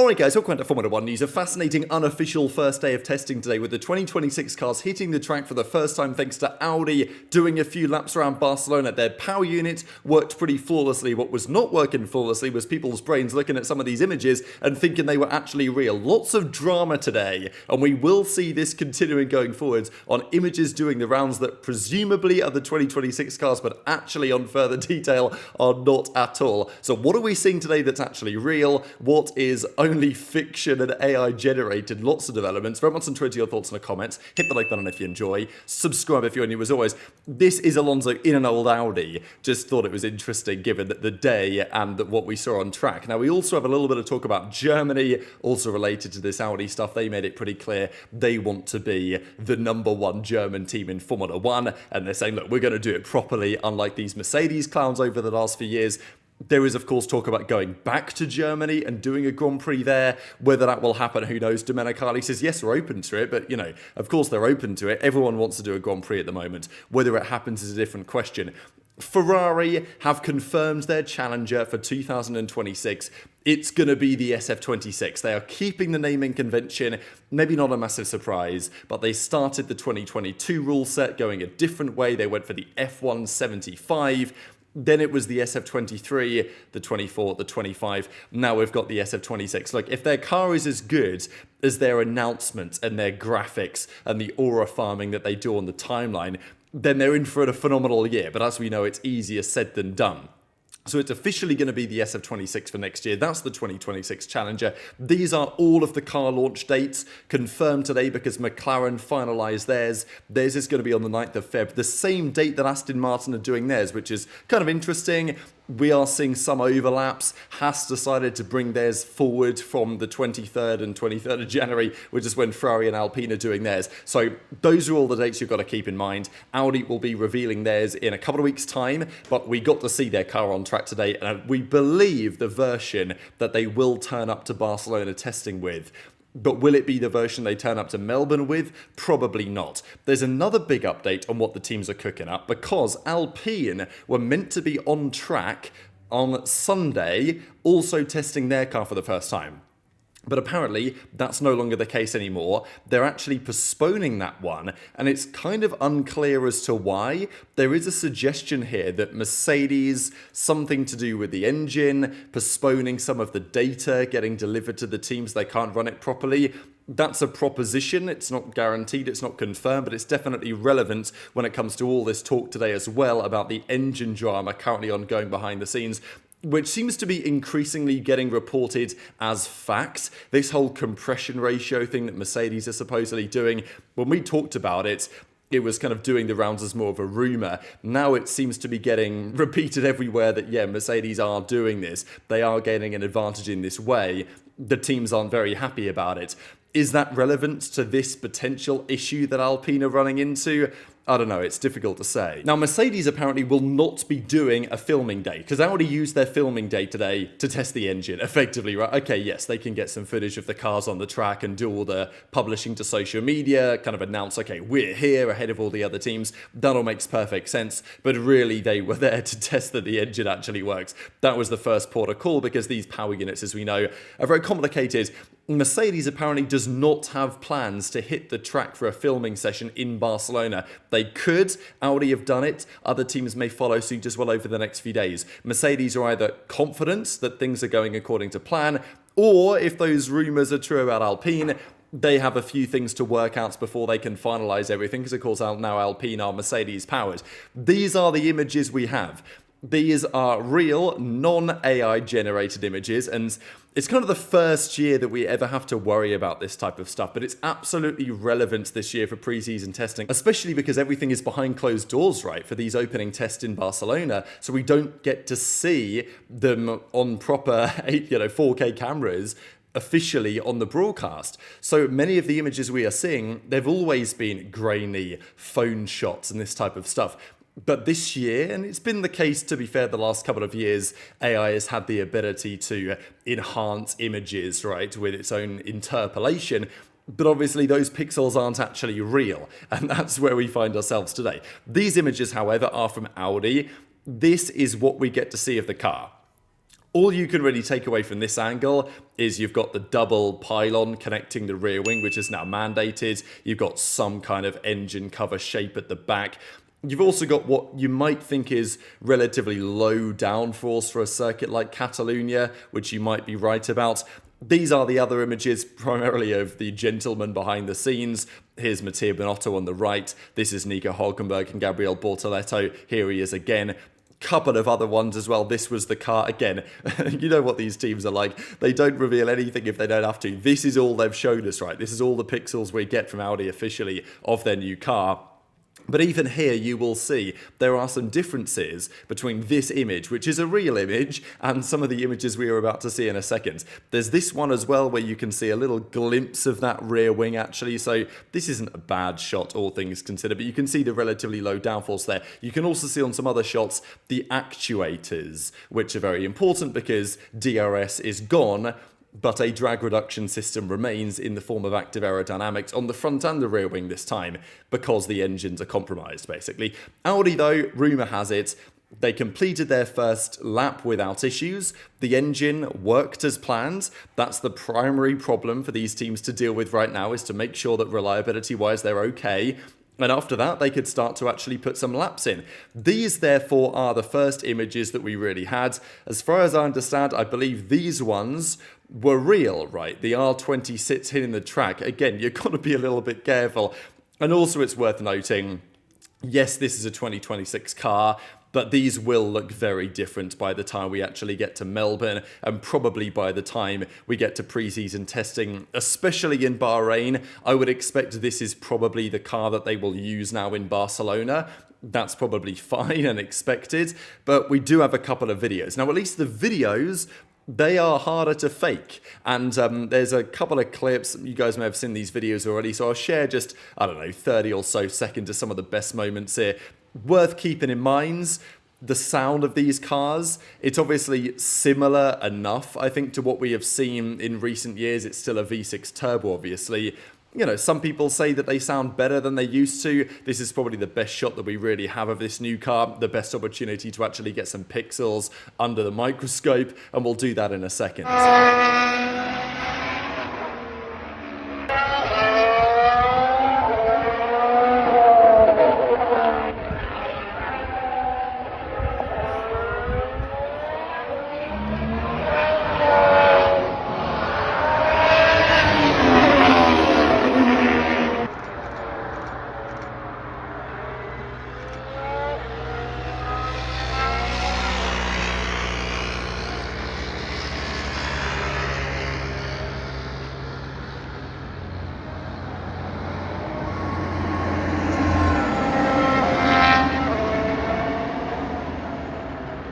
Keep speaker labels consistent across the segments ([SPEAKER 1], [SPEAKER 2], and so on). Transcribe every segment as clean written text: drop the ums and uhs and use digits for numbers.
[SPEAKER 1] Alright guys, welcome to Formula 1 news. A fascinating unofficial first day of testing today with the 2026 cars hitting the track for the first time thanks to Audi doing a few laps around Barcelona. Their power unit worked pretty flawlessly. What was not working flawlessly was people's brains looking at some of these images and thinking they were actually real. Lots of drama today, and we will see this continuing going forwards on images doing the rounds that presumably are the 2026 cars, but actually on further detail are not at all. So what are we seeing today that's actually real? What is only fiction and AI generated? Lots of developments. Very much into your thoughts in the comments. Hit the like button if you enjoy. Subscribe if you're new as always. This is Alonso in an old Audi. Just thought it was interesting given that the day and what we saw on track. Now we also have a little bit of talk about Germany, also related to this Audi stuff. They made it pretty clear they want to be the #1 German team in Formula 1, and they're saying, look, we're going to do it properly, unlike these Mercedes clowns over the last few years. There is, of course, talk about going back to Germany and doing a Grand Prix there. Whether that will happen, who knows? Domenicali says, yes, we're open to it. But, you know, of course they're open to it. Everyone wants to do a Grand Prix at the moment. Whether it happens is a different question. Ferrari have confirmed their challenger for 2026. It's going to be the SF26. They are keeping the naming convention. Maybe not a massive surprise, but they started the 2022 rule set going a different way. They went for the F175. Then it was the SF23, the 24, the 25. Now we've got the SF26. Look, if their car is as good as their announcements and their graphics and the aura farming that they do on the timeline, then they're in for a phenomenal year. But as we know, it's easier said than done. So it's officially going to be the SF26 for next year. That's the 2026 Challenger. These are all of the car launch dates confirmed today because McLaren finalised theirs. Theirs is going to be on the 9th of Feb, the same date that Aston Martin are doing theirs, which is kind of interesting. We are seeing some overlaps. Haas decided to bring theirs forward from the 23rd and 23rd of January, which is when Ferrari and Alpine are doing theirs. So those are all the dates you've got to keep in mind. Audi will be revealing theirs in a couple of weeks' time, but we got to see their car on track today, and we believe the version that they will turn up to Barcelona testing with. But will it be the version they turn up to Melbourne with? Probably not. There's another big update on what the teams are cooking up because Alpine were meant to be on track on Sunday, also testing their car for the first time. But apparently, that's no longer the case anymore. They're actually postponing that one, and it's kind of unclear as to why. There is a suggestion here that Mercedes, something to do with the engine, postponing some of the data getting delivered to the teams, they can't run it properly. That's a proposition. It's not guaranteed, it's not confirmed, but it's definitely relevant when it comes to all this talk today as well about the engine drama currently ongoing behind the scenes, which seems to be increasingly getting reported as fact. This whole compression ratio thing that Mercedes are supposedly doing, when we talked about it, it was kind of doing the rounds as more of a rumour. Now it seems to be getting repeated everywhere that, yeah, Mercedes are doing this. They are gaining an advantage in this way. The teams aren't very happy about it. Is that relevant to this potential issue that Alpine are running into? I don't know, it's difficult to say. Now, Mercedes apparently will not be doing a filming day, because Audi used their filming day today to test the engine, effectively, right? Okay, yes, they can get some footage of the cars on the track and do all the publishing to social media, kind of announce, okay, we're here ahead of all the other teams. That all makes perfect sense, but really they were there to test that the engine actually works. That was the first port of call, because these power units, as we know, are very complicated. Mercedes apparently does not have plans to hit the track for a filming session in Barcelona. They could. Audi have done it. Other teams may follow suit as well over the next few days. Mercedes are either confident that things are going according to plan, or if those rumours are true about Alpine, they have a few things to work out before they can finalise everything, because of course now Alpine are Mercedes powered. These are the images we have. These are real, non-AI generated images, and it's kind of the first year that we ever have to worry about this type of stuff, but it's absolutely relevant this year for pre-season testing, especially because everything is behind closed doors, right, for these opening tests in Barcelona, so we don't get to see them on proper 4K cameras officially on the broadcast. So many of the images we are seeing, they've always been grainy, phone shots and this type of stuff. But this year, and it's been the case, to be fair, the last couple of years, AI has had the ability to enhance images, right, with its own interpolation. But obviously those pixels aren't actually real, and that's where we find ourselves today. These images, however, are from Audi. This is what we get to see of the car. All you can really take away from this angle is you've got the double pylon connecting the rear wing, which is now mandated. You've got some kind of engine cover shape at the back. You've also got what you might think is relatively low downforce for a circuit like Catalonia, which you might be right about. These are the other images, primarily of the gentlemen behind the scenes. Here's Matteo Binotto on the right. This is Nico Hülkenberg and Gabriele Bortoleto. Here he is again. Couple of other ones as well. This was the car again. You know what these teams are like. They don't reveal anything if they don't have to. This is all they've showed us, right? This is all the pixels we get from Audi officially of their new car. But even here you will see there are some differences between this image, which is a real image, and some of the images we are about to see in a second. There's this one as well where you can see a little glimpse of that rear wing actually, so this isn't a bad shot all things considered, but you can see the relatively low downforce there. You can also see on some other shots the actuators, which are very important because DRS is gone, but a drag reduction system remains in the form of active aerodynamics on the front and the rear wing this time, because the engines are compromised, basically. Audi, though, rumour has it, they completed their first lap without issues. The engine worked as planned. That's the primary problem for these teams to deal with right now, is to make sure that reliability-wise they're okay. And after that, they could start to actually put some laps in. These, therefore, are the first images that we really had. As far as I understand, I believe these ones were real, right? The R26 hitting the track. Again, you've got to be a little bit careful. And also, it's worth noting, yes, this is a 2026 car, but these will look very different by the time we actually get to Melbourne, and probably by the time we get to pre-season testing, especially in Bahrain. I would expect this is probably the car that they will use now in Barcelona. That's probably fine and expected, but we do have a couple of videos. Now, at least the videos, they are harder to fake, and there's a couple of clips. You guys may have seen these videos already, so I'll share just, 30 or so seconds of some of the best moments here. Worth keeping in mind, the sound of these cars, it's obviously similar enough, I think, to what we have seen in recent years. It's still a V6 turbo, obviously. You know, some people say that they sound better than they used to. This is probably the best shot that we really have of this new car, the best opportunity to actually get some pixels under the microscope, and we'll do that in a second.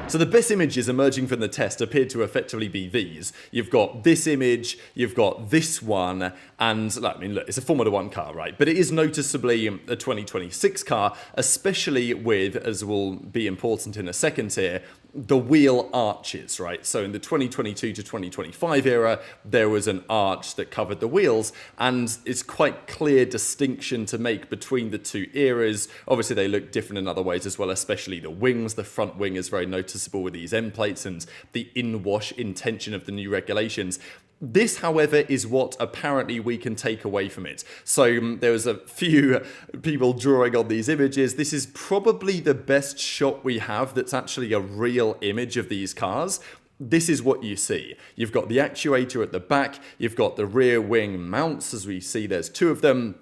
[SPEAKER 1] So the best images emerging from the test appear to effectively be these. You've got this image, you've got this one, and look, it's a Formula 1 car, right? But it is noticeably a 2026 car, especially with, as will be important in a second here, the wheel arches, right? So in the 2022 to 2025 era, there was an arch that covered the wheels, and it's quite clear distinction to make between the two eras. Obviously, they look different in other ways as well, especially the wings. The front wing is very noticeable with these end plates and the in-wash intention of the new regulations. This, however, is what apparently we can take away from it. So there was a few people drawing on these images. This is probably the best shot we have that's actually a real image of these cars. This is what you see. You've got the actuator at the back. You've got the rear wing mounts, as we see there's two of them.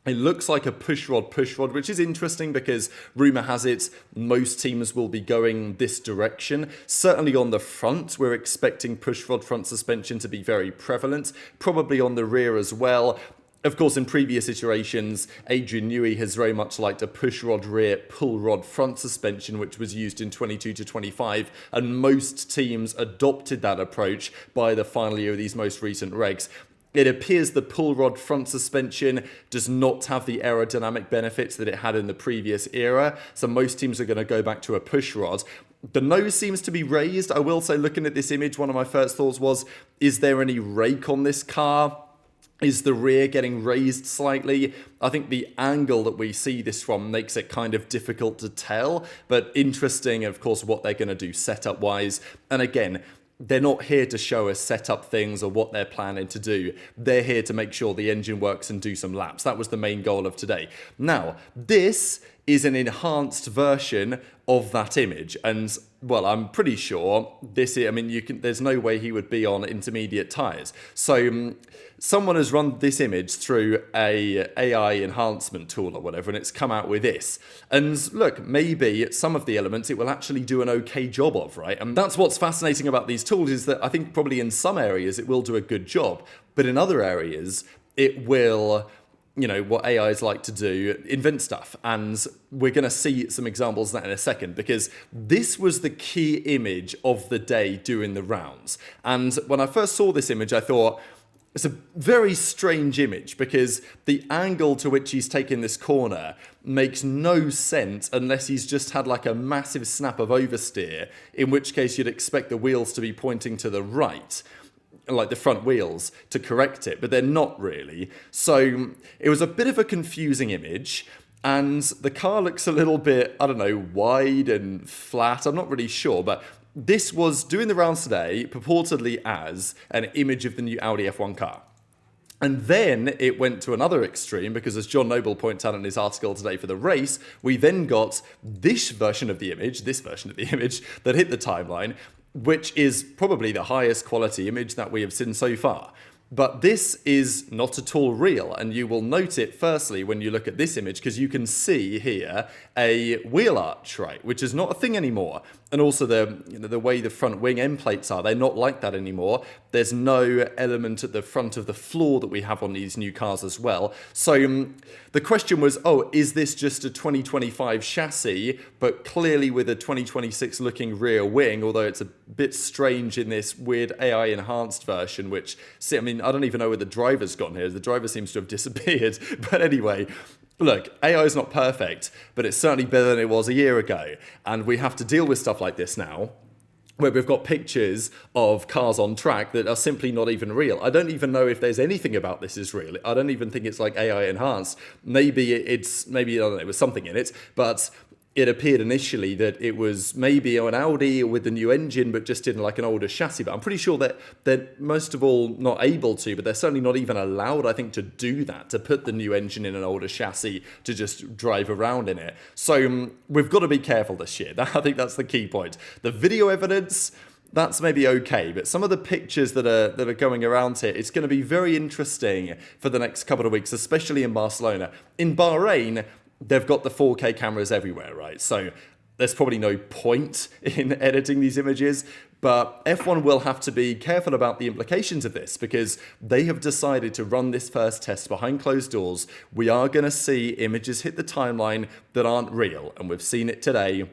[SPEAKER 1] It looks like a push-rod, which is interesting because rumour has it most teams will be going this direction. Certainly on the front, we're expecting push-rod front suspension to be very prevalent, probably on the rear as well. Of course, in previous iterations, Adrian Newey has very much liked a push-rod rear, pull-rod front suspension, which was used in 22 to 25, and most teams adopted that approach by the final year of these most recent regs. It appears the pull rod front suspension does not have the aerodynamic benefits that it had in the previous era, so most teams are going to go back to a push rod. The nose seems to be raised. I will say, looking at this image, one of my first thoughts was, is there any rake on this car? Is the rear getting raised slightly? I think the angle that we see this from makes it kind of difficult to tell, but interesting, of course, what they're going to do setup-wise. And again, they're not here to show us set up things or what they're planning to do. They're here to make sure the engine works and do some laps. That was the main goal of today. Now, this is an enhanced version of that image. And, well, I'm pretty sure there's no way he would be on intermediate tyres. So someone has run this image through a AI enhancement tool or whatever, and it's come out with this. And look, maybe some of the elements it will actually do an okay job of, right? And that's what's fascinating about these tools, is that I think probably in some areas it will do a good job, but in other areas it will, what AIs like to do, invent stuff. And we're going to see some examples of that in a second, because this was the key image of the day doing the rounds. And when I first saw this image, I thought, it's a very strange image, because the angle to which he's taken this corner makes no sense unless he's just had like a massive snap of oversteer, in which case you'd expect the wheels to be pointing to the right, like the front wheels, to correct it, but they're not really. So it was a bit of a confusing image, and the car looks a little bit, wide and flat. I'm not really sure, but this was doing the rounds today purportedly as an image of the new Audi F1 car. And then it went to another extreme, because as John Noble points out in his article today for the race, we then got this version of the image that hit the timeline, which is probably the highest quality image that we have seen so far. But this is not at all real, and you will note it firstly when you look at this image, because you can see here a wheel arch, right, which is not a thing anymore. And also the way the front wing end plates are, they're not like that anymore. There's no element at the front of the floor that we have on these new cars as well. So the question was, is this just a 2025 chassis, but clearly with a 2026 looking rear wing, although it's a bit strange in this weird AI enhanced version, which, I don't even know where the driver's gone here. The driver seems to have disappeared. But anyway, look, AI is not perfect, but it's certainly better than it was a year ago. And we have to deal with stuff like this now, where we've got pictures of cars on track that are simply not even real. I don't even know if there's anything about this is real. I don't even think it's like AI enhanced. Maybe I don't know, there was something in it, but it appeared initially that it was maybe an Audi with the new engine, but just in like an older chassis. But I'm pretty sure that they're most of all not able to, but they're certainly not even allowed, I think, to do that, to put the new engine in an older chassis to just drive around in it. So we've got to be careful this year. I think that's the key point. The video evidence, that's maybe okay, but some of the pictures that are going around here, it's going to be very interesting for the next couple of weeks, especially in Barcelona. In Bahrain, they've got the 4K cameras everywhere, right? So there's probably no point in editing these images, but F1 will have to be careful about the implications of this, because they have decided to run this first test behind closed doors. We are going to see images hit the timeline that aren't real, and we've seen it today,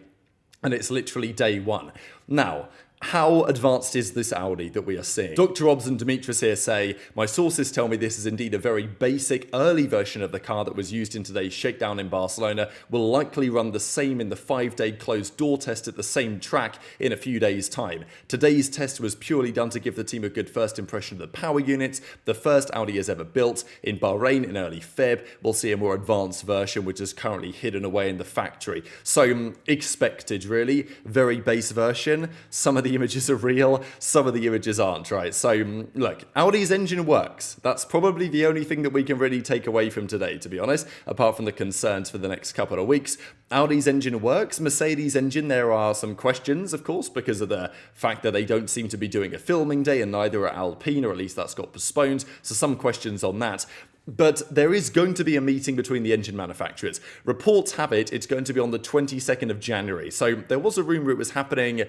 [SPEAKER 1] and it's literally day one. Now, how advanced is this Audi that we are seeing? Dr. Obbs and Dimitris here say, my sources tell me this is indeed a very basic early version of the car that was used in today's shakedown in Barcelona, will likely run the same in the 5-day closed door test at the same track in a few days' time. Today's test was purely done to give the team a good first impression of the power unit, the first Audi has ever built. In Bahrain in early Feb, we'll see a more advanced version which is currently hidden away in the factory. So expected really, very base version. Some of the images are real, some of the images aren't, right? So look, Audi's engine works. That's probably the only thing that we can really take away from today, to be honest, apart from the concerns for the next couple of weeks. Audi's engine works. Mercedes' engine, there are some questions, of course, because of the fact that they don't seem to be doing a filming day, and neither are Alpine, or at least that's got postponed. So some questions on that. But there is going to be a meeting between the engine manufacturers. Reports have it, it's going to be on the 22nd of January. So there was a rumor it was happening,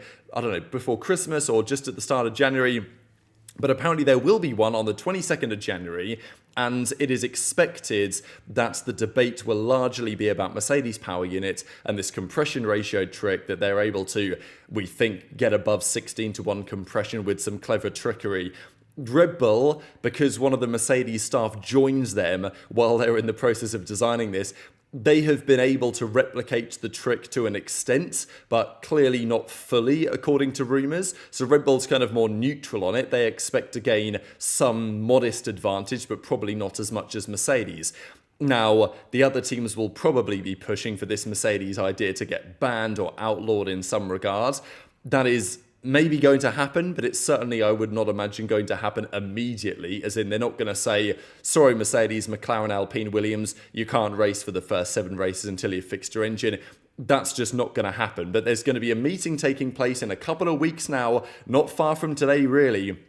[SPEAKER 1] before Christmas or just at the start of January. But apparently there will be one on the 22nd of January. And it is expected that the debate will largely be about Mercedes' power unit and this compression ratio trick that they're able to, we think, get above 16:1 compression with some clever trickery. Red Bull, because one of the Mercedes staff joins them while they're in the process of designing this, they have been able to replicate the trick to an extent, but clearly not fully, according to rumours. So Red Bull's kind of more neutral on it. They expect to gain some modest advantage, but probably not as much as Mercedes. Now, the other teams will probably be pushing for this Mercedes idea to get banned or outlawed in some regard. That is maybe going to happen, but it's certainly, I would not imagine, going to happen immediately, as in they're not going to say, sorry, Mercedes, McLaren, Alpine, Williams, you can't race for the first 7 races until you've fixed your engine. That's just not going to happen. But there's going to be a meeting taking place in a couple of weeks now, not far from today, really,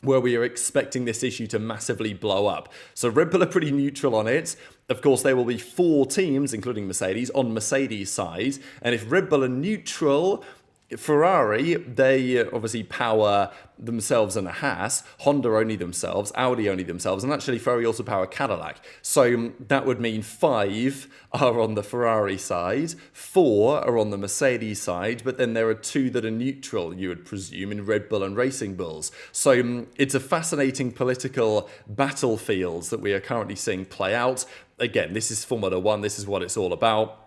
[SPEAKER 1] where we are expecting this issue to massively blow up. So Red Bull are pretty neutral on it. Of course, there will be 4 teams, including Mercedes, on Mercedes' side. And if Red Bull are neutral, Ferrari, they obviously power themselves and a Haas, Honda only themselves, Audi only themselves, and actually Ferrari also power Cadillac. So that would mean 5 are on the Ferrari side, 4 are on the Mercedes side, but then there are 2 that are neutral, you would presume, in Red Bull and Racing Bulls. So it's a fascinating political battlefield that we are currently seeing play out. Again, this is Formula 1, this is what it's all about.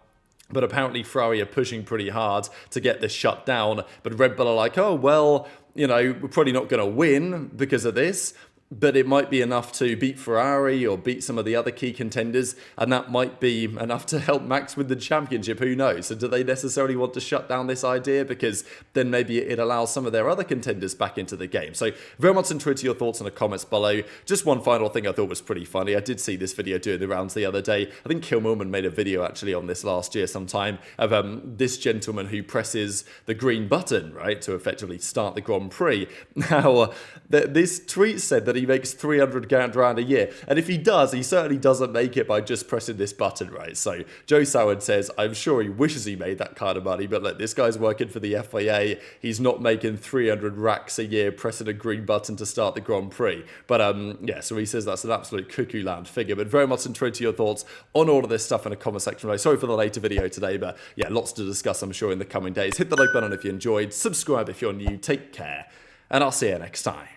[SPEAKER 1] But apparently Ferrari are pushing pretty hard to get this shut down. But Red Bull are like, oh, well, you know, we're probably not going to win because of this. But it might be enough to beat Ferrari or beat some of the other key contenders, and that might be enough to help Max win the championship. Who knows? So do they necessarily want to shut down this idea? Because then maybe it allows some of their other contenders back into the game. So very much into your thoughts in the comments below. Just one final thing I thought was pretty funny. I did see this video doing the rounds the other day. I think Kilmillman made a video actually on this last year sometime of this gentleman who presses the green button, right, to effectively start the Grand Prix. Now, this tweet said that he makes 300 grand a year. And if he does, he certainly doesn't make it by just pressing this button, right? So Joe Soward says, I'm sure he wishes he made that kind of money, but look, this guy's working for the FIA. He's not making 300 racks a year pressing a green button to start the Grand Prix. But yeah, so he says that's an absolute cuckoo land figure. But very much intrigued to your thoughts on all of this stuff in the comment section below. Sorry for the later video today, but yeah, lots to discuss, I'm sure, in the coming days. Hit the like button if you enjoyed. Subscribe if you're new. Take care. And I'll see you next time.